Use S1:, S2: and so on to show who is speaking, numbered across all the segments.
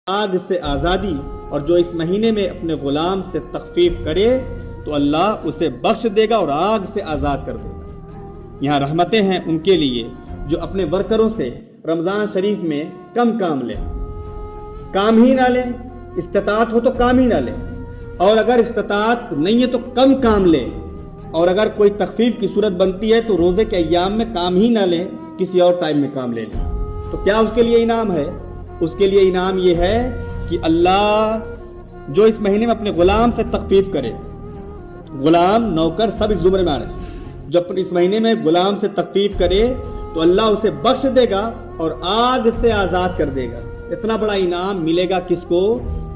S1: آگ سے آزادی، اور جو اس مہینے میں اپنے غلام سے تخفیف کرے تو اللہ اسے بخش دے گا اور آگ سے آزاد کر دے گا۔ یہاں رحمتیں ہیں ان کے لیے جو اپنے ورکروں سے رمضان شریف میں کم کام لیں، کام ہی نہ لیں، استطاعت ہو تو کام ہی نہ لیں، اور اگر استطاعت نہیں ہے تو کم کام لیں، اور اگر کوئی تخفیف کی صورت بنتی ہے تو روزے کے ایام میں کام ہی نہ لیں، کسی اور ٹائم میں کام لے لیں۔ تو کیا اس کے لیے انعام ہے؟ اس کے لیے انعام یہ ہے کہ اللہ جو اس مہینے میں اپنے غلام سے تخفیف کرے، غلام نوکر سب اس زمرے میں آ رہے ہیں، جو اس مہینے میں غلام سے تخفیف کرے تو اللہ اسے بخش دے گا اور آگ سے آزاد کر دے گا۔ اتنا بڑا انعام ملے گا کس کو؟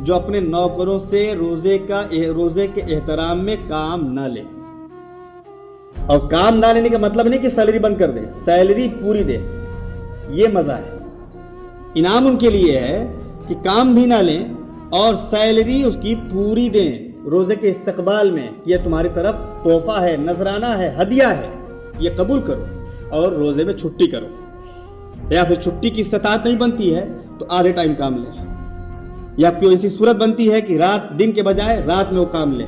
S1: جو اپنے نوکروں سے روزے کے احترام میں کام نہ لے۔ اور کام نہ لینے کا مطلب نہیں کہ سیلری بند کر دے، سیلری پوری دے، یہ مزہ ہے۔ انعام ان کے لیے ہے کہ کام بھی نہ لیں اور سیلری اس کی پوری دیں روزے کے استقبال میں، یہ تمہاری طرف تحفہ ہے، نذرانہ ہے، ہدیہ ہے، یہ قبول کرو اور روزے میں چھٹی کرو۔ یا پھر چھٹی کی استطاعت نہیں بنتی ہے تو آدھے ٹائم کام لیں، یا کوئی ایسی صورت بنتی ہے کہ رات دن کے بجائے رات میں وہ کام لیں،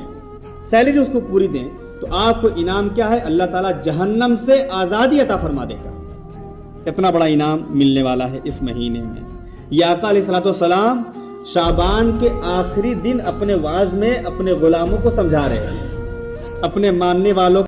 S1: سیلری اس کو پوری دیں، تو آپ کو انعام کیا ہے؟ اللہ تعالیٰ جہنم سے آزادی عطا فرما دے گا۔ اتنا بڑا انعام ملنے والا ہے اس مہینے میں۔ یہ آقا علیہ الصلوۃ والسلام شعبان کے آخری دن اپنے وعظ میں اپنے غلاموں کو سمجھا رہے ہیں، اپنے ماننے والوں